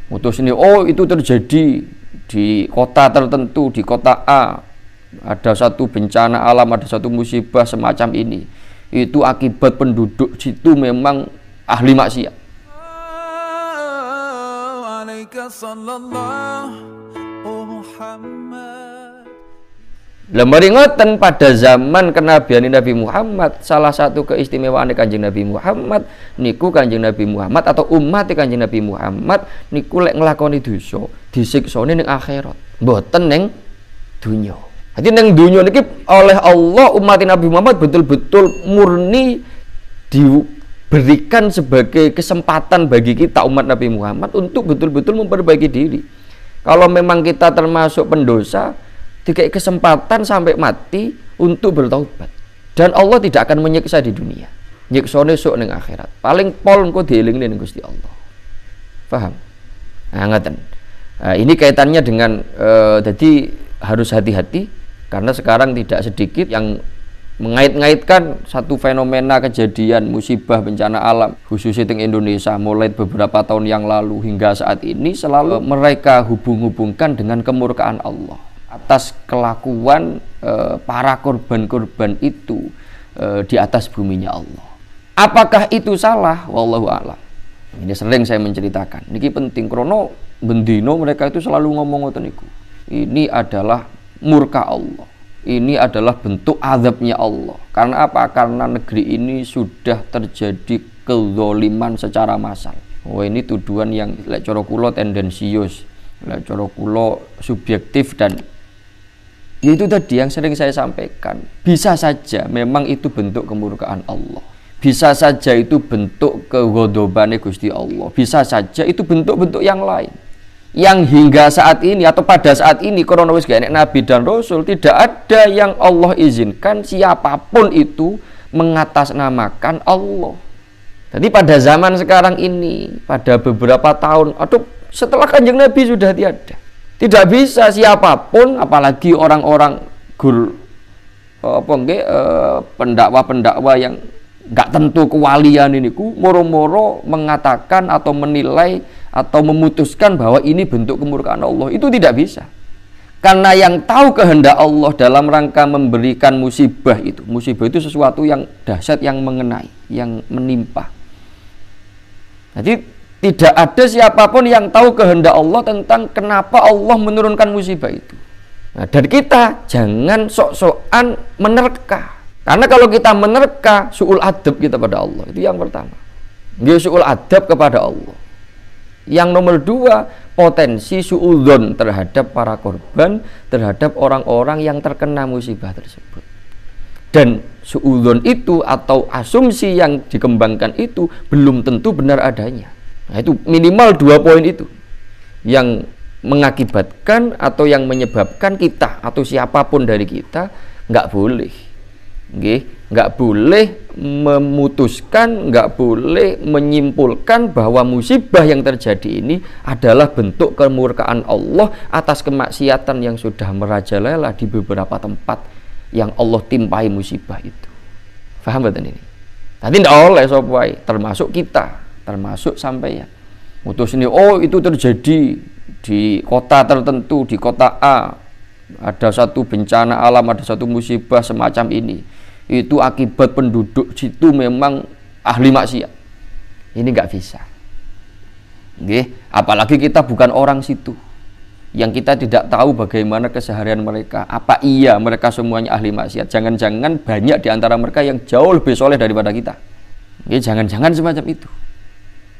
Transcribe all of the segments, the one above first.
Mutus ini, oh itu terjadi di kota tertentu, di kota A ada satu bencana alam, ada satu musibah semacam ini. Itu akibat penduduk situ memang ahli maksiat. Lemari ngoten pada zaman kenabian Nabi Muhammad, salah satu keistimewaan Kanjeng Nabi Muhammad niku Kanjeng Nabi Muhammad atau umat Kanjeng Nabi Muhammad niku lek nglakoni dosa disiksane ning akhirat, mboten ning dunya. Jadi ning dunya niki oleh Allah umat Nabi Muhammad betul-betul murni diberikan sebagai kesempatan bagi kita umat Nabi Muhammad untuk betul-betul memperbaiki diri. Kalau memang kita termasuk pendosa, dikai kesempatan sampai mati untuk bertaubat, dan Allah tidak akan menyiksa di dunia, nyiksane sok ning akhirat. Paling pol engko dielingne ning Gusti Allah. Paham? Nah, ngaten. Ini kaitannya dengan jadi harus hati-hati karena sekarang tidak sedikit yang mengait-ngaitkan satu fenomena kejadian musibah bencana alam khususnya di Indonesia mulai beberapa tahun yang lalu hingga saat ini selalu mereka hubung-hubungkan dengan kemurkaan Allah atas kelakuan para korban-korban itu di atas buminya Allah. Apakah itu salah? Wallahu a'lam. Ini sering saya menceritakan. Niki penting krono bendino mereka itu selalu ngomong ngoten niku. Ini adalah murka Allah. Ini adalah bentuk azabnya Allah. Karena apa? Karena negeri ini sudah terjadi kezaliman secara massal. Oh, ini tuduhan yang lek cara kula tendensius, lek cara kula subjektif, dan itu tadi yang sering saya sampaikan. Bisa saja memang itu bentuk kemurkaan Allah. Bisa saja itu bentuk keghadabane Gusti Allah. Bisa saja itu bentuk-bentuk yang lain. Yang hingga saat ini atau pada saat ini karena wis gak enek nabi dan rasul, tidak ada yang Allah izinkan siapapun itu mengatasnamakan Allah. Jadi pada zaman sekarang ini, pada beberapa tahun atau setelah Kanjeng Nabi sudah tiada. Tidak bisa siapapun, apalagi orang-orang pendakwa-pendakwa yang gak tentu kewalian ini moro-moro mengatakan atau menilai atau memutuskan bahwa ini bentuk kemurkaan Allah. Itu tidak bisa. Karena yang tahu kehendak Allah dalam rangka memberikan musibah itu sesuatu yang dahsyat, yang mengenai, yang menimpa. Jadi tidak ada siapapun yang tahu kehendak Allah tentang kenapa Allah menurunkan musibah itu. Nah, dan kita jangan sok-sokan menerka. Karena kalau kita menerka, su'ul adab kita pada Allah. Itu yang pertama. Dia su'ul adab kepada Allah. Yang nomor dua, potensi su'udzon terhadap para korban, terhadap orang-orang yang terkena musibah tersebut. Dan su'udzon itu atau asumsi yang dikembangkan itu belum tentu benar adanya. Nah, itu minimal 2 poin itu yang mengakibatkan atau yang menyebabkan kita atau siapapun dari kita nggak boleh, nggak boleh memutuskan, nggak boleh menyimpulkan bahwa musibah yang terjadi ini adalah bentuk kemurkaan Allah atas kemaksiatan yang sudah merajalela di beberapa tempat yang Allah timpai musibah itu. Paham betul ini? Tadi tidak oleh sopai, termasuk kita, termasuk sampai ya mutus ini, oh itu terjadi di kota tertentu, di kota A ada satu bencana alam, ada satu musibah semacam ini. Itu akibat penduduk situ memang ahli maksiat. Ini nggak bisa. Apalagi kita bukan orang situ, yang kita tidak tahu bagaimana keseharian mereka. Apa iya mereka semuanya ahli maksiat? Jangan-jangan banyak di antara mereka yang jauh lebih soleh daripada kita. Jangan-jangan semacam itu.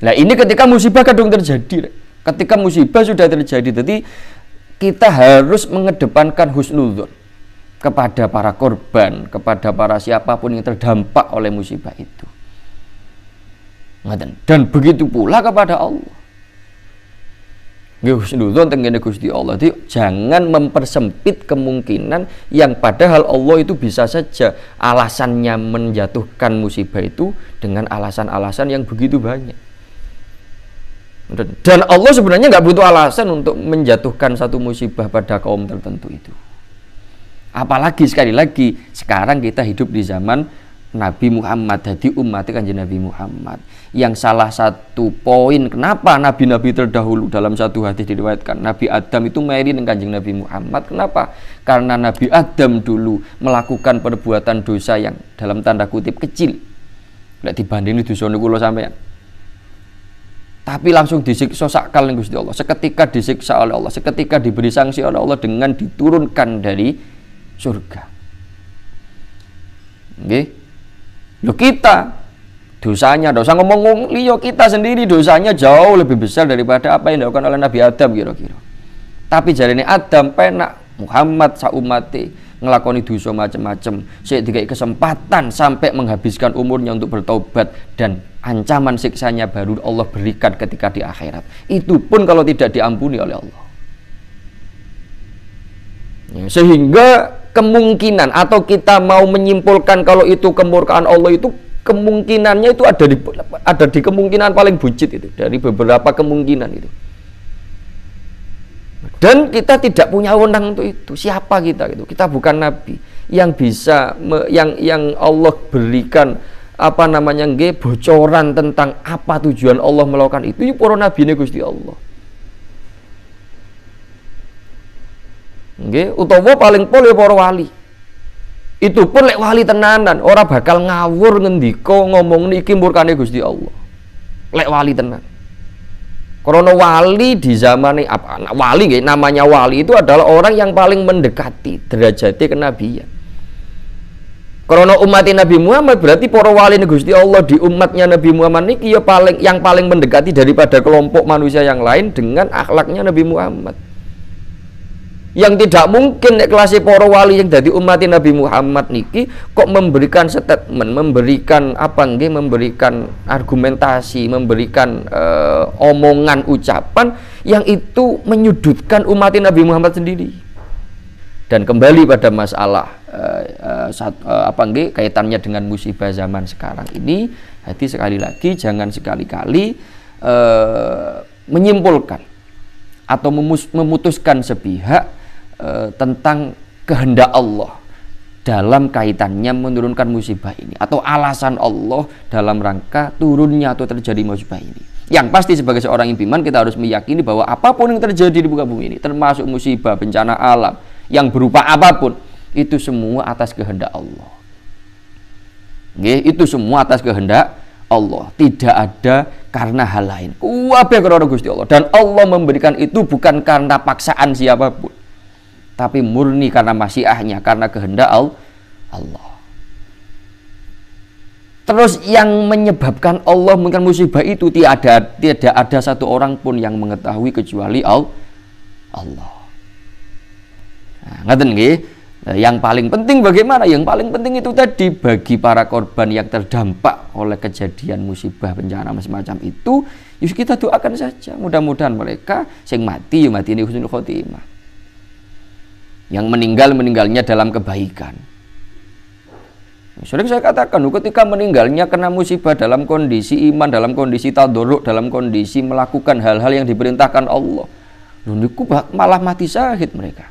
Nah, ini ketika musibah kadung terjadi. Ketika musibah sudah terjadi, jadi kita harus mengedepankan husnudzon kepada para korban, kepada para siapapun yang terdampak oleh musibah itu. Dan begitu pula kepada Allah. Husnudzon tengene Gusti Allah. Jadi jangan mempersempit kemungkinan yang padahal Allah itu bisa saja alasannya menjatuhkan musibah itu dengan alasan-alasan yang begitu banyak. Dan Allah sebenarnya nggak butuh alasan untuk menjatuhkan satu musibah pada kaum tertentu itu. Apalagi sekali lagi sekarang kita hidup di zaman Nabi Muhammad jadi umat Kanjeng Nabi Muhammad. Yang salah satu poin kenapa nabi-nabi terdahulu dalam satu hadis diriwayatkan Nabi Adam itu meri dengan Kanjeng Nabi Muhammad. Kenapa? Karena Nabi Adam dulu melakukan perbuatan dosa yang dalam tanda kutip kecil. Lek dibanding dosa niku lho sampean. Tapi langsung disiksa sakal ning Gusti Allah. Seketika disiksa oleh Allah, seketika diberi sanksi oleh Allah dengan diturunkan dari surga. Nggih. Loh kita dosanya, dosa ngomong liyo kita sendiri dosanya jauh lebih besar daripada apa yang dilakukan oleh Nabi Adam kira-kira. Tapi jarine Adam penak Muhammad saumate ngelakoni dosa macam-macam, sik dikai kesempatan sampai menghabiskan umurnya untuk bertobat dan ancaman siksanya baru Allah berikan ketika di akhirat. Itu pun kalau tidak diampuni oleh Allah. Ya, sehingga kemungkinan atau kita mau menyimpulkan kalau itu kemurkaan Allah itu kemungkinannya itu ada di kemungkinan paling buncit itu dari beberapa kemungkinan itu. Dan kita tidak punya wewenang untuk itu. Siapa kita gitu? Kita bukan nabi yang bisa yang Allah berikan apa namanya bocoran tentang apa tujuan Allah melakukan itu. Ya para nabi ini Gusti Allah. Nggih, utawa paling pol ya para wali. Itu pun lek wali tenanan, ora bakal ngawur ngendika ngomong niki murkane Gusti Allah. Lek wali tenan. Karena wali di zaman apa? Wali nggih, namanya wali itu adalah orang yang paling mendekati derajatnya kenabian. Karena umat Nabi Muhammad berarti para wali Gusti Allah di umatnya Nabi Muhammad niki ya yang paling mendekati daripada kelompok manusia yang lain dengan akhlaknya Nabi Muhammad. Yang tidak mungkin kelas para wali yang dari umat Nabi Muhammad niki kok memberikan statement, memberikan apa nggih, memberikan argumentasi, memberikan omongan ucapan yang itu menyudutkan umat Nabi Muhammad sendiri. Dan kembali pada masalah apa nggih kaitannya dengan musibah zaman sekarang ini, hati sekali lagi jangan sekali-kali menyimpulkan atau memutuskan sepihak tentang kehendak Allah dalam kaitannya menurunkan musibah ini atau alasan Allah dalam rangka turunnya atau terjadi musibah ini. Yang pasti sebagai seorang imam kita harus meyakini bahwa apapun yang terjadi di muka bumi ini, termasuk musibah, bencana alam yang berupa apapun, itu semua atas kehendak Allah. Nggih, itu semua atas kehendak Allah, tidak ada karena hal lain. Kabeh karena Gusti Allah, dan Allah memberikan itu bukan karena paksaan siapapun, tapi murni karena masyiahnya, karena kehendak Allah. Terus yang menyebabkan Allah memberikan musibah itu tidak ada satu orang pun yang mengetahui kecuali Allah. Nah, ngaten nggih. Yang paling penting bagaimana? Yang paling penting itu tadi bagi para korban yang terdampak oleh kejadian musibah bencana semacam itu, yus kita doakan saja. Mudah-mudahan mereka yang mati ini husnul khotimah. Yang meninggalnya dalam kebaikan. Sering saya katakan, ketika meninggalnya kena musibah dalam kondisi iman, dalam kondisi tadarruk, dalam kondisi melakukan hal-hal yang diperintahkan Allah, niku malah mati syahid mereka.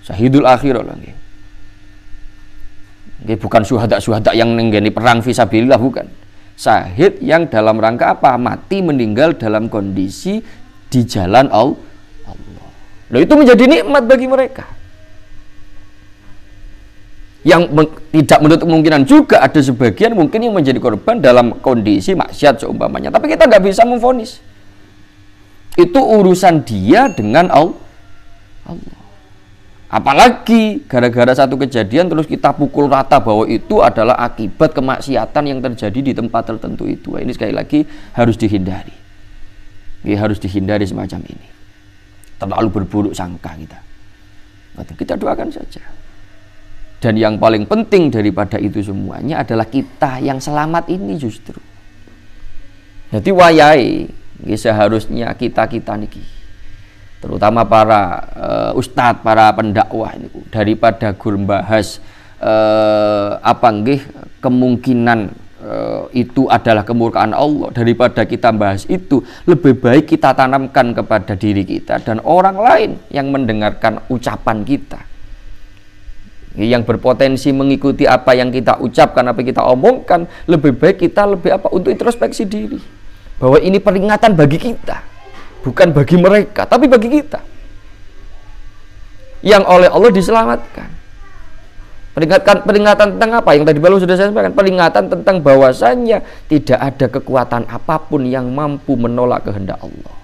Syahidul akhirah lagi. Bukan syuhada yang nenggeni perang fisabilillah, bukan. Syahid yang dalam rangka apa? Mati meninggal dalam kondisi di jalan Allah. Loh, itu menjadi nikmat bagi mereka. Yang tidak menutup kemungkinan juga ada sebagian mungkin yang menjadi korban dalam kondisi maksiat seumpamanya. Tapi kita nggak bisa memvonis. Itu urusan dia dengan Allah. Apalagi gara-gara satu kejadian terus kita pukul rata bahwa itu adalah akibat kemaksiatan yang terjadi di tempat tertentu itu. Ini sekali lagi harus dihindari. Ini harus dihindari semacam ini. Terlalu berburuk sangka kita. Kita doakan saja. Dan yang paling penting daripada itu semuanya adalah kita yang selamat ini justru. Jadi wayai seharusnya kita niki, terutama para ustadz, para pendakwah ini, daripada gur bahas kemungkinan itu adalah kemurkaan Allah, daripada kita bahas itu, lebih baik kita tanamkan kepada diri kita dan orang lain yang mendengarkan ucapan kita. yang berpotensi mengikuti apa yang kita ucapkan, apa yang kita omongkan, lebih baik kita untuk introspeksi diri bahwa ini peringatan bagi kita, bukan bagi mereka, tapi bagi kita yang oleh Allah diselamatkan. Peringatan tentang apa? Yang tadi baru sudah saya sampaikan, peringatan tentang bahwasannya tidak ada kekuatan apapun yang mampu menolak kehendak Allah.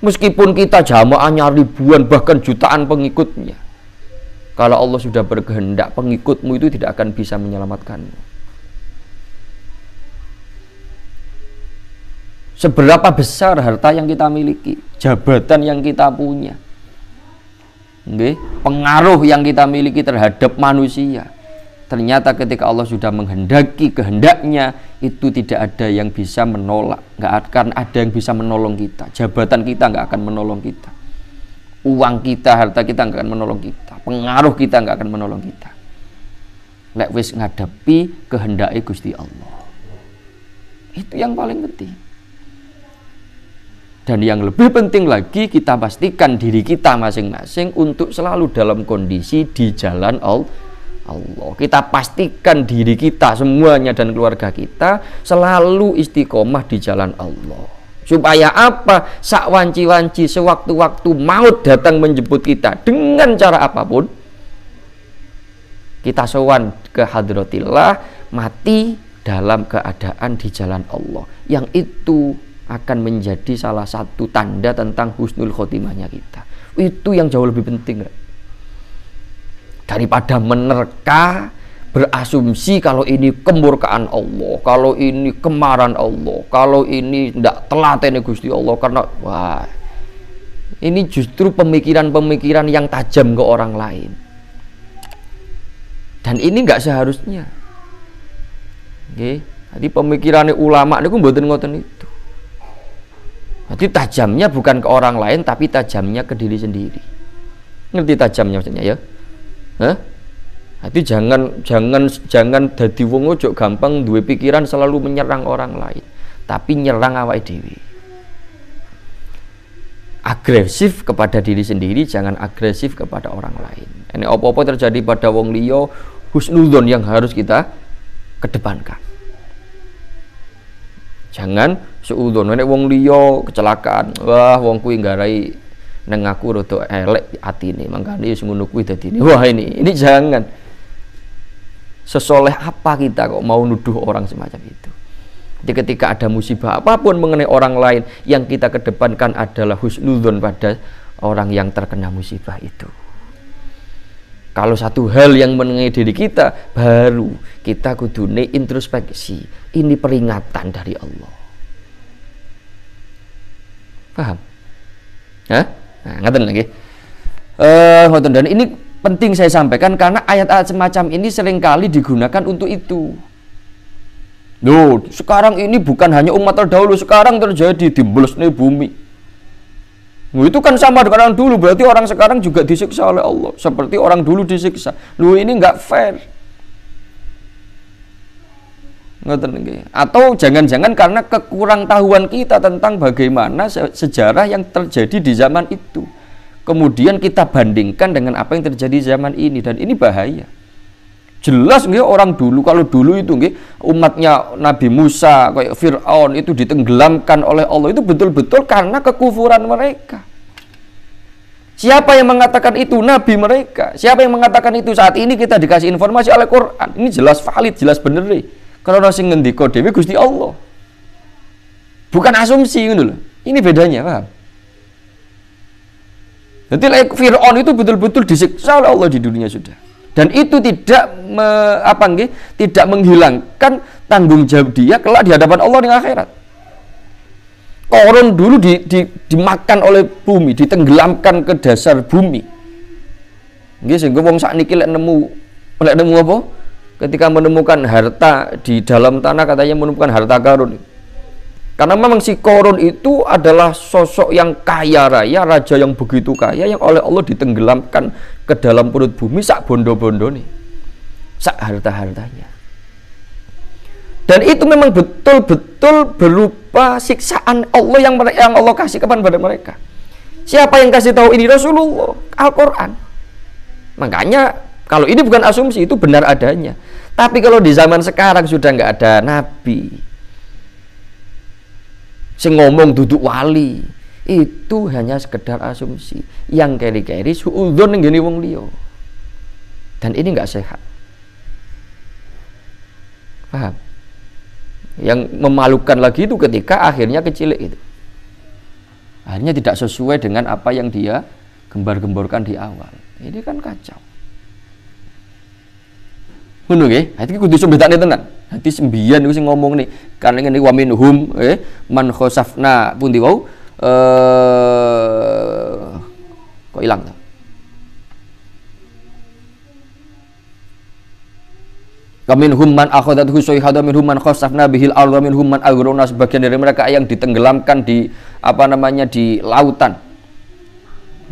Meskipun kita jamaahnya ribuan bahkan jutaan pengikutnya, kalau Allah sudah berkehendak, pengikutmu itu tidak akan bisa menyelamatkanmu. Seberapa besar harta yang kita miliki, jabatan yang kita punya, pengaruh yang kita miliki terhadap manusia, ternyata ketika Allah sudah menghendaki kehendaknya, itu tidak ada yang bisa menolak. Nggak akan ada yang bisa menolong kita. Jabatan kita nggak akan menolong kita, uang kita, harta kita nggak akan menolong kita, pengaruh kita nggak akan menolong kita. Lek wis ngadepi kehendake Gusti Allah, itu yang paling penting. Dan yang lebih penting lagi, kita pastikan diri kita masing-masing untuk selalu dalam kondisi di jalan Allah. Kita pastikan diri kita semuanya dan keluarga kita selalu istiqomah di jalan Allah. Supaya apa? Sak wanci-wanci sewaktu-waktu maut datang menjemput kita dengan cara apapun, kita sowan ke hadratillah, mati dalam keadaan di jalan Allah. Yang itu akan menjadi salah satu tanda tentang husnul khotimahnya kita. Itu yang jauh lebih penting, daripada menerka, berasumsi kalau ini kemurkaan Allah, kalau ini kemarahan Allah, kalau ini tidak telaten Gusti Allah. Karena wah, ini justru pemikiran-pemikiran yang tajam ke orang lain, dan ini nggak seharusnya. Jadi pemikirannya ulama itu mboten ngoten itu. Jadi tajamnya bukan ke orang lain, tapi tajamnya ke diri sendiri. Ngerti tajamnya maksudnya ya? Jadi jangan dadi wong ojo gampang duwe pikiran selalu menyerang orang lain, tapi nyerang awake dhewe. Agresif kepada diri sendiri, jangan agresif kepada orang lain. Ini apa-apa terjadi pada wong liya, husnudzon yang harus kita kedepankan. Jangan suudzon, nek wong liya kecelakaan, wah wong kuwi nggarai nang aku rada elek atine, mangkane wis ngono kuwi dadine. Wah ini jangan. Sesoleh apa kita kok mau nuduh orang semacam itu? Jadi ketika ada musibah apapun mengenai orang lain, yang kita kedepankan adalah husnudzon pada orang yang terkena musibah itu. Kalau satu hal yang mengenai diri kita, baru kita kudune introspeksi. Ini peringatan dari Allah. Paham? Hah? Nah, ngaten lagi. Dan ini penting saya sampaikan karena ayat-ayat semacam ini seringkali digunakan untuk itu. Loh, sekarang ini bukan hanya umat terdahulu, sekarang terjadi di blesnya bumi. Loh, itu kan sama dengan orang dulu, berarti orang sekarang juga disiksa oleh Allah seperti orang dulu disiksa. Loh, ini nggak fair. Atau jangan-jangan karena kekurangtahuan kita tentang bagaimana sejarah yang terjadi di zaman itu, kemudian kita bandingkan dengan apa yang terjadi di zaman ini, dan ini bahaya. Jelas nggih orang dulu, kalau dulu itu nggih umatnya Nabi Musa kayak Fir'aun itu ditenggelamkan oleh Allah, itu betul-betul karena kekufuran mereka. Siapa yang mengatakan itu? Nabi mereka. Siapa yang mengatakan itu? Saat ini kita dikasih informasi oleh Quran. Ini jelas valid, jelas bener nih. Karena sing ngendika dhewe Gusti Allah. Bukan asumsi ngono lho. Ini bedanya, paham? Jadi Fir'aun itu betul-betul disiksa oleh Allah di dunia sudah. Dan itu tidak tidak menghilangkan tanggung jawab dia kelak di hadapan Allah di akhirat. Korun dulu dimakan oleh bumi, ditenggelamkan ke dasar bumi. Nggih, sehingga wong sakniki lek nemu apa? Ketika menemukan harta di dalam tanah, katanya menemukan harta karun. Karena memang si Korun itu adalah sosok yang kaya raya, raja yang begitu kaya, yang oleh Allah ditenggelamkan ke dalam perut bumi sak bondo-bondo nih, sak harta-hartanya. Dan itu memang betul-betul berupa siksaan Allah yang Allah kasih kepada mereka. Siapa yang kasih tahu ini? Rasulullah, Al-Quran. Makanya kalau ini bukan asumsi, itu benar adanya. Tapi kalau di zaman sekarang sudah nggak ada nabi sing ngomong duduk wali, itu hanya sekedar asumsi yang keri-keri suudzon ngene wong liya. Dan ini nggak sehat. Paham? Yang memalukan lagi itu ketika akhirnya kecilik itu. Akhirnya tidak sesuai dengan apa yang dia gembar-gemborkan di awal. Ini kan kacau. Ngono nggih, iki kudu sembetane tenan. Dadi sembiyan niku sing ngomong nih, kan ngene wa minhum man khosafna pundi wau kok ilang ta? Minhum man akhadathu sayhadu minhum man khasafna bihil ardh minhum man aghraqna, sebagian dari mereka yang ditenggelamkan di di lautan.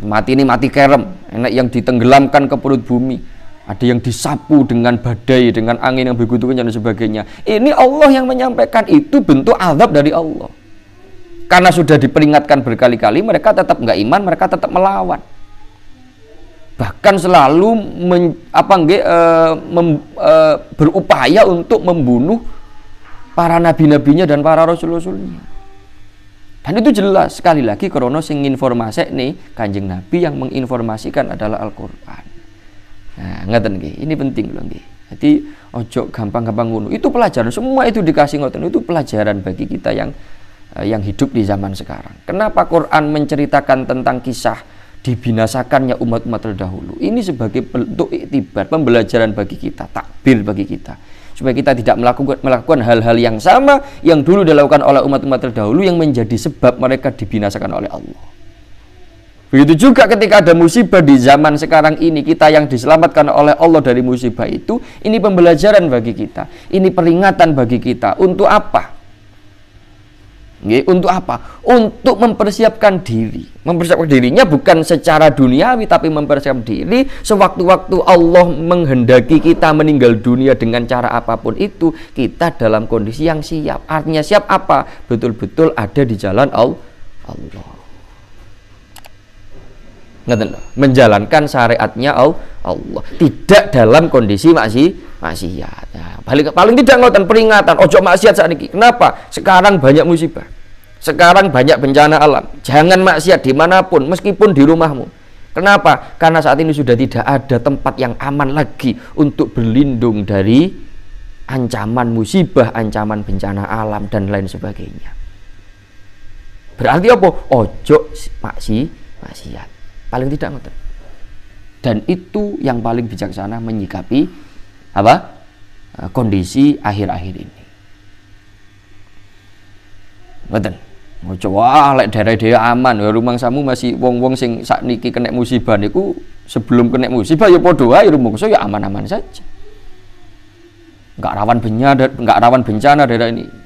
Mati ini mati kerem, enak yang ditenggelamkan ke perut bumi. Ada yang disapu dengan badai, dengan angin yang begitu kencang dan sebagainya. Ini Allah yang menyampaikan, itu bentuk azab dari Allah. Karena sudah diperingatkan berkali-kali, mereka tetap nggak iman, mereka tetap melawan. Bahkan selalu berupaya untuk membunuh para nabi-nabinya dan para rasul-rasulnya. Dan itu jelas sekali lagi karena sing informasi nih Kanjeng Nabi, yang menginformasikan adalah Al-Qur'an. Nah, ngeten nggih, ini penting loh nggih. Jadi ojo gampang-gampang ngono. Itu pelajaran, semua itu dikasih ngoten, itu pelajaran bagi kita yang hidup di zaman sekarang. Kenapa Quran menceritakan tentang kisah dibinasakannya umat-umat terdahulu? Ini sebagai bentuk iktibar, pembelajaran bagi kita, takbir bagi kita, supaya kita tidak melakukan hal-hal yang sama yang dulu dilakukan oleh umat-umat terdahulu yang menjadi sebab mereka dibinasakan oleh Allah. Begitu juga ketika ada musibah di zaman sekarang ini, kita yang diselamatkan oleh Allah dari musibah itu, ini pembelajaran bagi kita, ini peringatan bagi kita. Untuk apa? Untuk apa? Untuk mempersiapkan diri. Mempersiapkan dirinya bukan secara duniawi, tapi mempersiapkan diri sewaktu-waktu Allah menghendaki kita meninggal dunia dengan cara apapun itu, kita dalam kondisi yang siap. Artinya siap apa? Betul-betul ada di jalan Allah. Menjalankan syariatnya Allah, tidak dalam kondisi maksiat. Nah, paling tidak ngoten peringatan, ojo maksiat saat ini. Kenapa? Sekarang banyak musibah, sekarang banyak bencana alam. Jangan maksiat dimanapun, meskipun di rumahmu. Kenapa? Karena saat ini sudah tidak ada tempat yang aman lagi untuk berlindung dari ancaman musibah, ancaman bencana alam dan lain sebagainya. Berarti apa? Ojo maksiat. Paling tidak ngoten. Dan itu yang paling bijaksana menyikapi kondisi akhir-akhir ini. Ngoten. Ojo lek daerah-daerah aman, rumangsamu masih wong-wong sing sakniki kena musibah niku, sebelum kena musibah ya padha wae rumangsa ya aman-aman saja. Enggak rawan bencana daerah ini.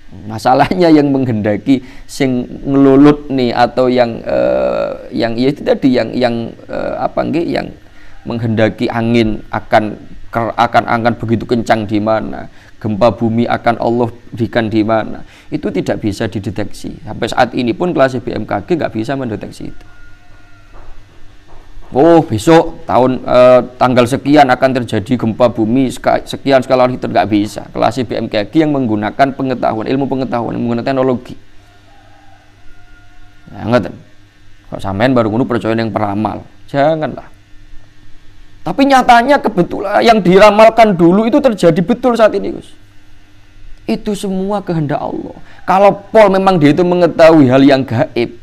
Masalahnya yang menghendaki sing ngelulut nih, atau yang ya itu tadi yang menghendaki angin akan begitu kencang di mana, gempa bumi akan Allah berikan di mana, itu tidak bisa dideteksi. Sampai saat ini pun kelas BMKG nggak bisa mendeteksi itu. Oh, besok tanggal sekian akan terjadi gempa bumi sekian skala Richter, nggak bisa. Kelas BMKG yang menggunakan ilmu pengetahuan, menggunakan teknologi. Nah, ngerti? Kok sampean baru ngono percaya yang peramal? Janganlah. Tapi nyatanya kebetulan yang diramalkan dulu itu terjadi betul saat ini, Gus. Itu semua kehendak Allah. Kalau memang dia itu mengetahui hal yang gaib,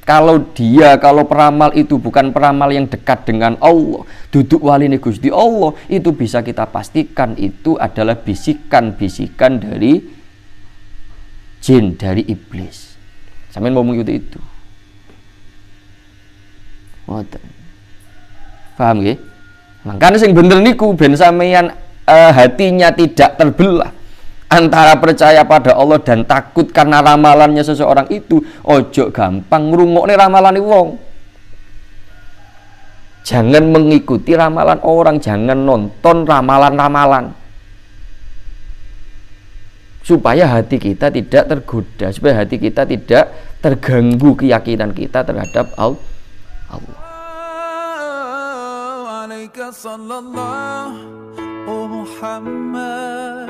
kalau peramal itu bukan peramal yang dekat dengan Allah, duduk waline Gusti Allah, itu bisa kita pastikan itu adalah bisikan-bisikan dari jin, dari iblis. Sampeyan mau mengikuti itu. Paham nggih? Makanya sing bener niku ben sampeyan hatinya tidak terbelah antara percaya pada Allah dan takut karena ramalannya seseorang itu. Ojo gampang ngrungokne ramalane wong. Jangan mengikuti ramalan orang, jangan nonton ramalan-ramalan. Supaya hati kita tidak tergoda, supaya hati kita tidak terganggu keyakinan kita terhadap Allah. عليك صلى الله محمد